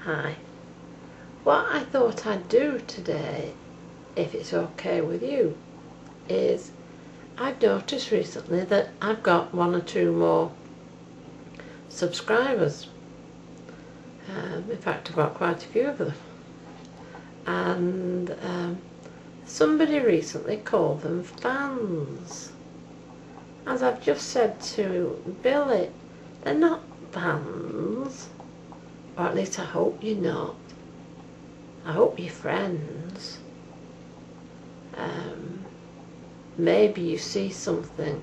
Hi. What I thought I'd do today, if it's okay with you, is I've noticed recently that I've got 1 or 2 more subscribers. In fact, I've got quite a few of them. And somebody recently called them fans. As I've just said to Billy, they're not fans. Or at least I hope you're not. I hope you're friends. Maybe you see something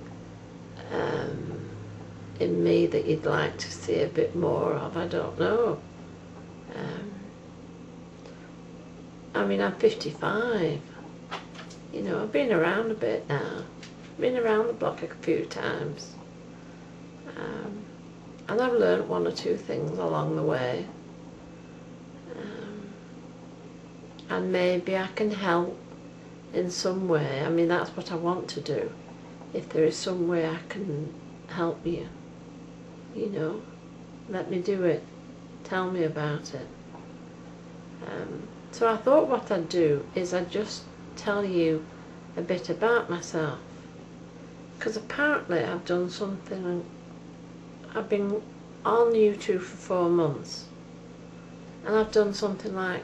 in me that you'd like to see a bit more of, I don't know. I mean, I'm 55. You know, I've been around a bit now. Been around the block a few times. And I've learned 1 or 2 things along the way. And maybe I can help in some way. I mean, that's what I want to do. If there is some way I can help you, you know, let me do it. Tell me about it. So I thought what I'd do is I'd just tell you a bit about myself. Because apparently I've done something. I've been on YouTube for 4 months. And I've done something like,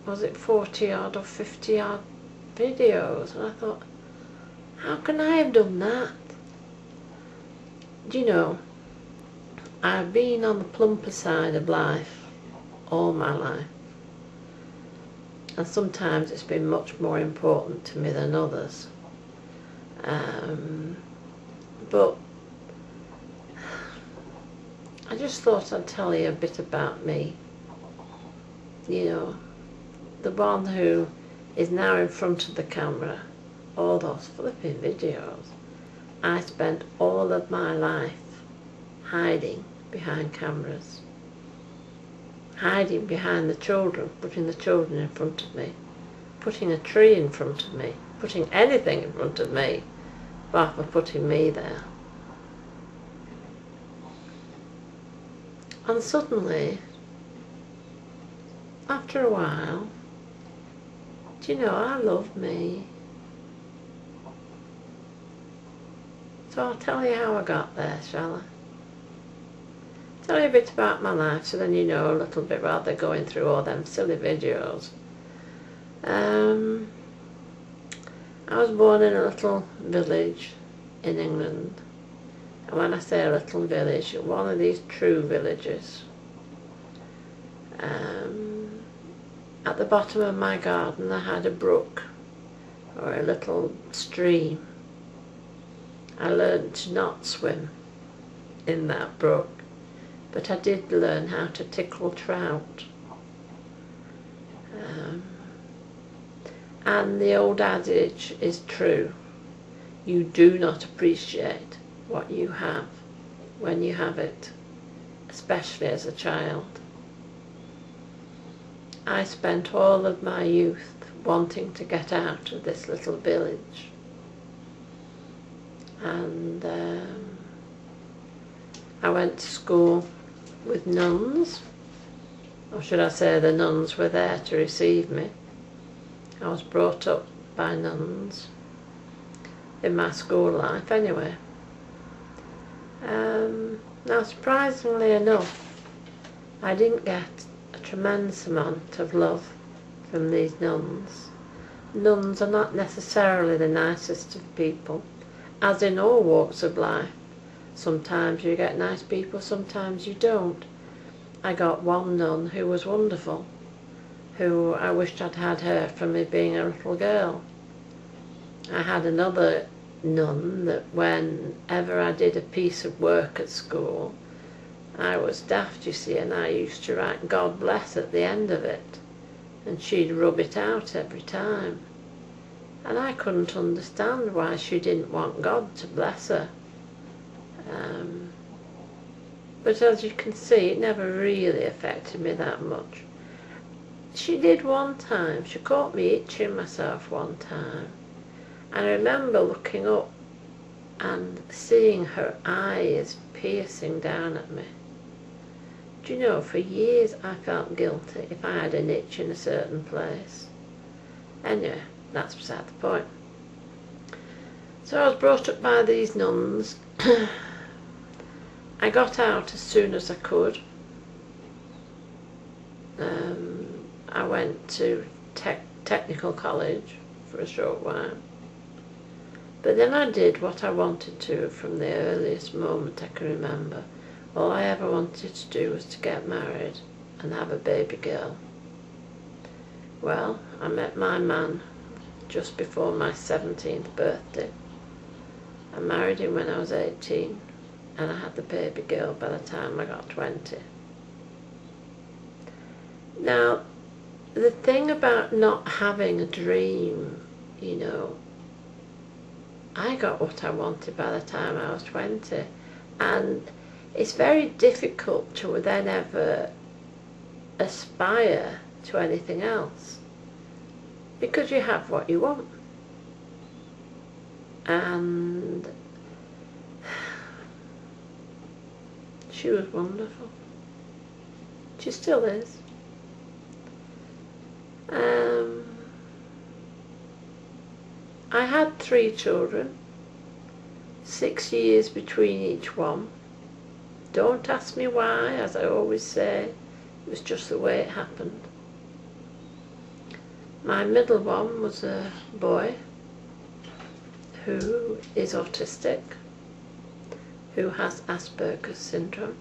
was it 40 odd or 50 odd videos? And I thought, how can I have done that? Do you know, I've been on the plumper side of life all my life. And sometimes it's been much more important to me than others. But I just thought I'd tell you a bit about me. You know, the one who is now in front of the camera, all those flipping videos. I spent all of my life hiding behind cameras, hiding behind the children, putting the children in front of me, putting a tree in front of me, putting anything in front of me, apart from putting me there. And suddenly, after a while, do you know, I love me. So I'll tell you how I got there, shall I? Tell you a bit about my life so then you know a little bit rather than going through all them silly videos. I was born in a little village in England. And when I say a little village, one of these true villages. At the bottom of my garden I had a brook, or a little stream. I learned to not swim in that brook, but I did learn how to tickle trout. And the old adage is true. You do not appreciate what you have when you have it, especially as a child. I spent all of my youth wanting to get out of this little village. And I went to school with nuns, or should I say the nuns were there to receive me. I was brought up by nuns in my school life anyway. Now surprisingly enough, I didn't get a tremendous amount of love from these nuns. Nuns are not necessarily the nicest of people, as in all walks of life. Sometimes you get nice people, sometimes you don't. I got one nun who was wonderful, who I wished I'd had her from me being a little girl. I had another nun that whenever I did a piece of work at school, I was daft, you see, and I used to write God bless at the end of it, and she'd rub it out every time. And I couldn't understand why she didn't want God to bless her. But as you can see, it never really affected me that much. She did one time. She caught me itching myself one time. I remember looking up and seeing her eyes piercing down at me. Do you know, for years I felt guilty if I had an itch in a certain place. Anyway, that's beside the point. So I was brought up by these nuns. I got out as soon as I could. I went to technical college for a short while. But then I did what I wanted to from the earliest moment I can remember. All I ever wanted to do was to get married and have a baby girl. Well, I met my man just before my 17th birthday. I married him when I was 18, and I had the baby girl by the time I got 20. Now, the thing about not having a dream, you know, I got what I wanted by the time I was 20, and it's very difficult to then ever aspire to anything else because you have what you want. And she was wonderful. She still is. I had 3 children, 6 years between each one. Don't ask me why, as I always say, it was just the way it happened. My middle one was a boy who is autistic, who has Asperger's syndrome.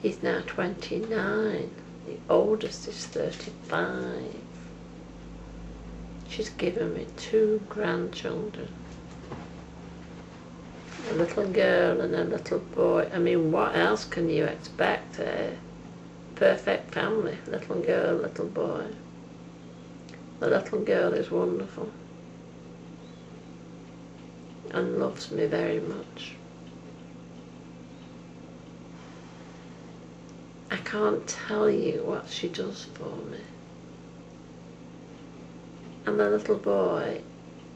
He's now 29. The oldest is 35. She's given me 2 grandchildren. A little girl and a little boy. I mean, what else can you expect? A perfect family. Little girl, little boy. The little girl is wonderful and loves me very much. I can't tell you what she does for me. And the little boy,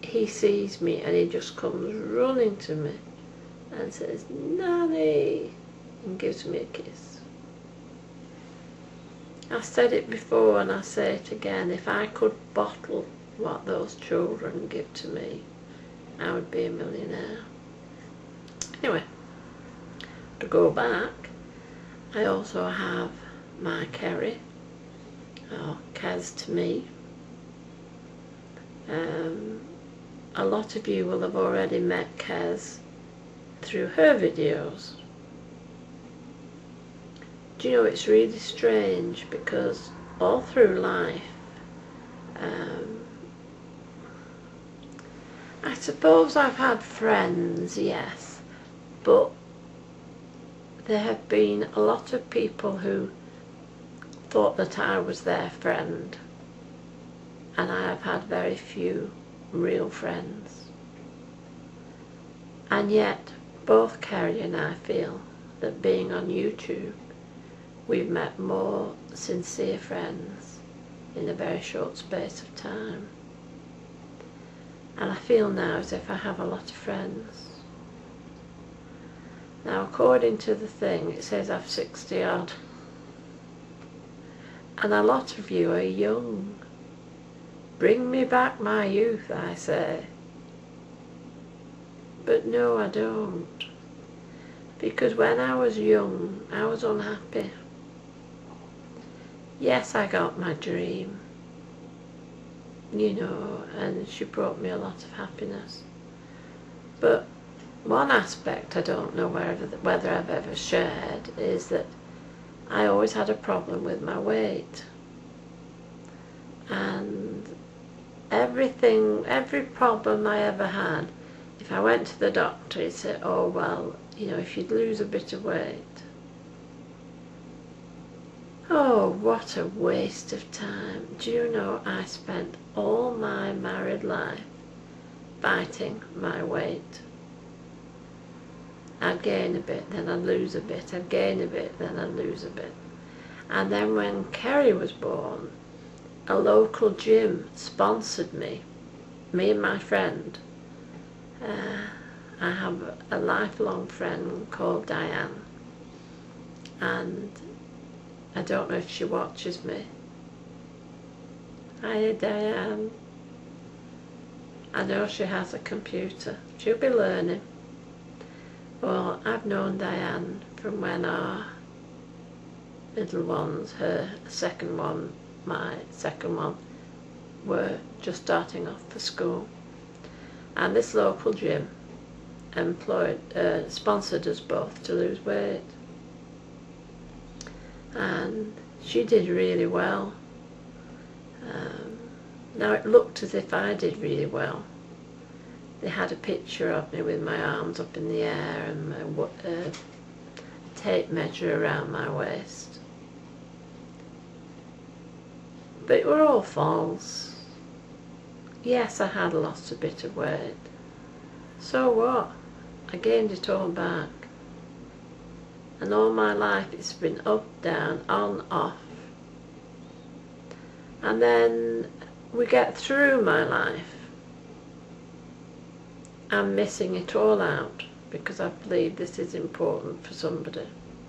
he sees me and he just comes running to me and says, "Nanny," and gives me a kiss. I said it before and I say it again, if I could bottle what those children give to me, I would be a millionaire. Anyway, to go back, I also have my Kerry, or Kaz to me. A lot of you will have already met Kaz through her videos. Do you know, it's really strange because all through life, I suppose I've had friends, yes, but there have been a lot of people who thought that I was their friend, and I have had very few real friends. And yet, both Kerry and I feel that being on YouTube, we've met more sincere friends in a very short space of time. And I feel now as if I have a lot of friends. Now, according to the thing, it says I've 60 odd. And a lot of you are young. Bring me back my youth, I say. But no, I don't. Because when I was young, I was unhappy. Yes, I got my dream, you know, and she brought me a lot of happiness. But one aspect I don't know whether I've ever shared is that I always had a problem with my weight. And every problem I ever had, if I went to the doctor, he'd say, "Oh, well, you know, if you'd lose a bit of weight." Oh, what a waste of time. Do you know, I spent all my married life fighting my weight. I'd gain a bit, then I'd lose a bit, I'd gain a bit, then I'd lose a bit. And then when Kerry was born, a local gym sponsored me and my friend. I have a lifelong friend called Diane, and I don't know if she watches me. Hiya Diane. I know she has a computer. She'll be learning. Well, I've known Diane from when our middle ones, her second one, my second one, were just starting off for school. And this local gym sponsored us both to lose weight. And she did really well. Now it looked as if I did really well. They had a picture of me with my arms up in the air and a tape measure around my waist. But it were all false. Yes, I had lost a bit of weight. So what? I gained it all back. And all my life it's been up, down, on, off. And then we get through my life. I'm missing it all out because I believe this is important for somebody.